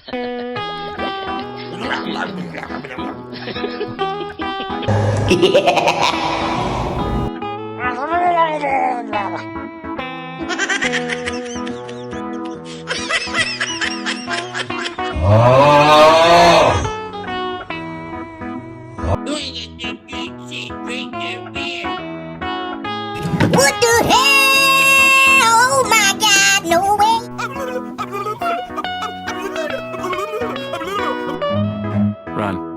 What the hell? Oh my God, no way. Run.